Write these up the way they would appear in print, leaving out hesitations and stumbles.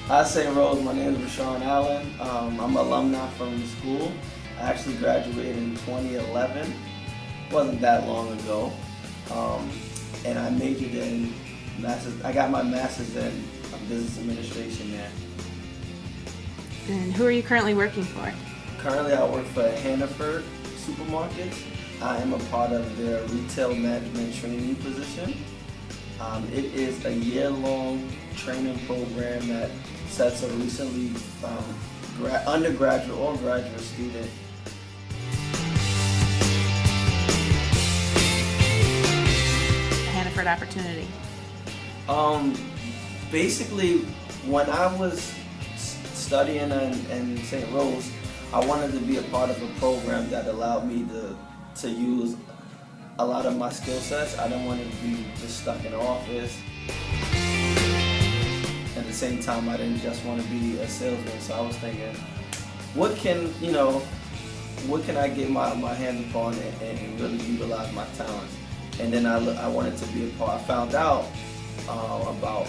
Hi, Saint Rose. My name is Rashaun Allen. I'm an alumni from the school. I actually graduated in 2011. Wasn't that long ago. And I majored in master's. I got my master's in business administration there. And who are you currently working for? Currently, I work for Hannaford Supermarkets. I am a part of their retail management training position. It is a year-long training program that sets a recently undergraduate or graduate student Hannaford opportunity. Basically, when I was studying in Saint Rose, I wanted to be a part of a program that allowed me to use a lot of my skill sets. I didn't want to be just stuck in the office. At the same time, I didn't just want to be a salesman, so I was thinking, what can I get my hands upon and really utilize my talents? And then I wanted to be a part. I found out about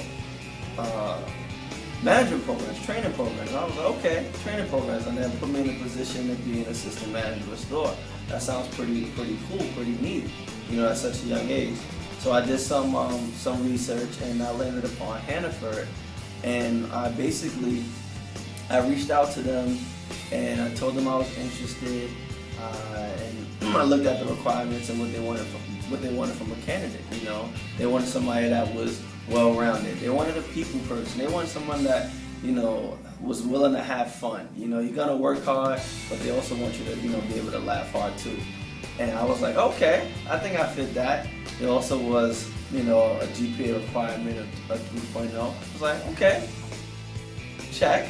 management programs, training programs. And I was like, okay, training programs, and then put me in a position to be an assistant manager of a store. That sounds pretty cool, pretty neat, at such a young age. So I did some research, and I landed upon Hannaford. And I reached out to them, and I told them I was interested, and I looked at the requirements and what they wanted from a candidate. They wanted somebody that was well-rounded. They wanted a people person. They wanted someone that was willing to have fun. You're gonna work hard, but they also want you to be able to laugh hard too. And I was like, okay, I think I fit that. It also was a GPA requirement of 3.0. I was like, okay, check.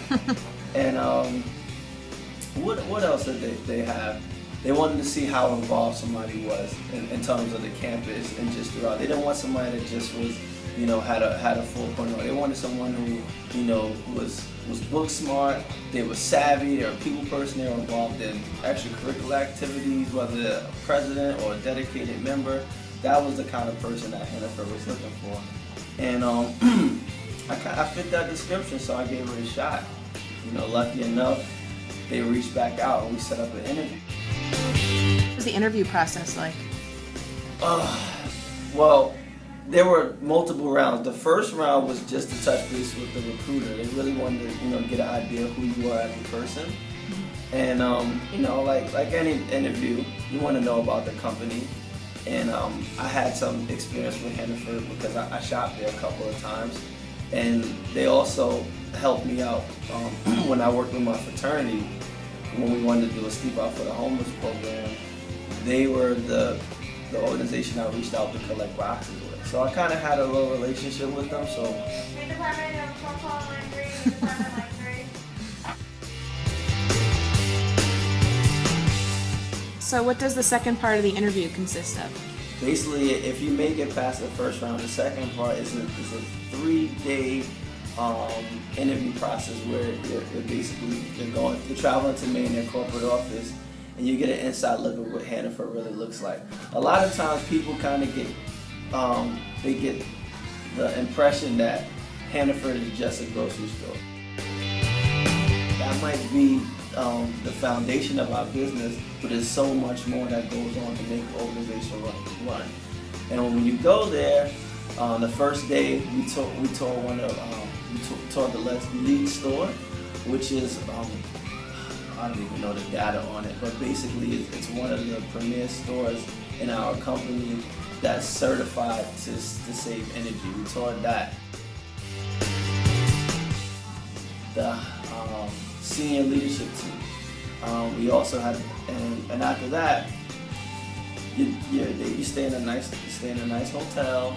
And what else did they have? They wanted to see how involved somebody was in terms of the campus and just throughout. They didn't want somebody that just was, had a 4.0. They wanted someone who, was book smart. They were savvy. They were a people person. They were involved in extracurricular activities, whether a president or a dedicated member. That was the kind of person that Hannaford was looking for. And I fit that description, so I gave it a shot. Lucky enough, they reached back out and we set up an interview. What was the interview process like? Well, there were multiple rounds. The first round was just to touch base with the recruiter. They really wanted to, get an idea of who you are as a person. And like any interview, you want to know about the company. And I had some experience with Hannaford because I shopped there a couple of times. And they also helped me out when I worked with my fraternity. When we wanted to do a Sleep Out for the Homeless program, they were the organization I reached out to collect boxes with. So I kind of had a little relationship with them. So. So what does the second part of the interview consist of? Basically, if you make it past the first round, the second part is a 3-day interview process where you're traveling to Maine, their corporate office, and you get an inside look at what Hannaford really looks like. A lot of times people kind of get the impression that Hannaford is just a grocery store. That might be the foundation of our business, but there's so much more that goes on to make the organization run. And when you go there, the first day we toured the lead store, which is I don't even know the data on it, but basically it's one of the premier stores in our company that's certified to save energy. We toured that. The senior leadership team. We also had, and after that, you stay in a nice hotel,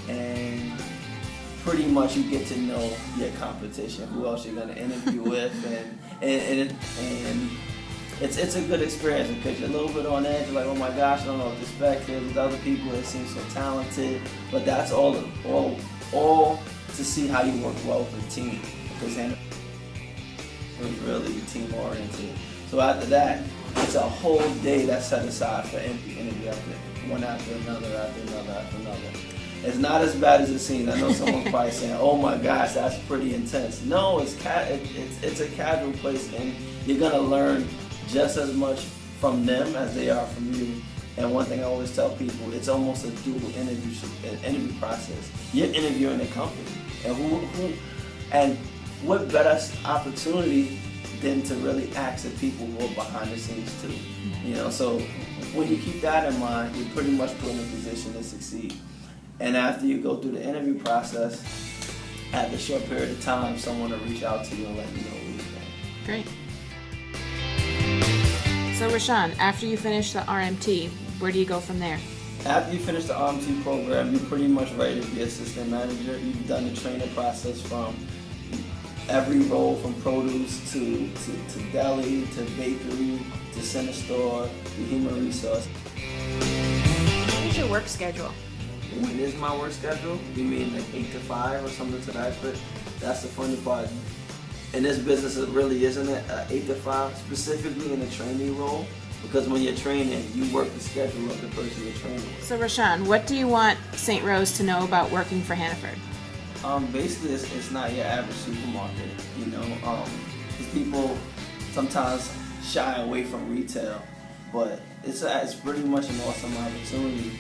and pretty much you get to know your competition, who else you're gonna interview with, and it's a good experience because you're a little bit on edge. You're like, oh my gosh, I don't know what to expect. There's other people that seem so talented, but that's all to see how you work well with a team, because Hannah was really team oriented. So after that, it's a whole day that's set aside for interview after one after another. It's not as bad as it seems. I know someone's probably saying, "Oh my gosh, that's pretty intense." No, it's a casual place, and you're gonna learn just as much from them as they are from you. And one thing I always tell people, it's almost a dual interview process. You're interviewing a company, and what better opportunity than to really ask the people who are behind the scenes too. You know, so when you keep that in mind, you're pretty much put in a position to succeed. And after you go through the interview process, at a short period of time, someone will reach out to you and let you know what you think. Great. So Rashaun, after you finish the RMT, where do you go from there? After you finish the RMT program, you're pretty much ready to be assistant manager. You've done the training process from every role, from produce to deli, to bakery, to center store, to human resource. What is your work schedule? When is my work schedule? You mean like 8 to 5 or something to that effect? That's the funny part. In this business, it really isn't it 8 to 5, specifically in the trainee role, because when you're training, you work the schedule of the person you're training with. So Rashaun, what do you want Saint Rose to know about working for Hannaford? Basically, it's not your average supermarket, you know. Because people sometimes shy away from retail, but it's pretty much an awesome opportunity.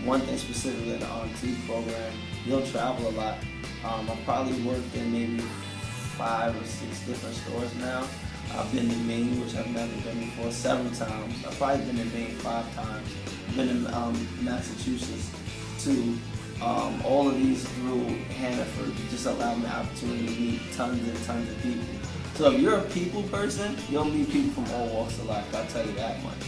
One thing specifically in the RMT program, you'll travel a lot. I've probably worked in maybe 5 or 6 different stores now. I've been in Maine, which I've never been before, 7 times. I've probably been in Maine 5 times. I've been in Massachusetts too. All of these through Hannaford just allow me the opportunity to meet tons and tons of people. So if you're a people person, you'll meet people from all walks of life, I'll tell you that much.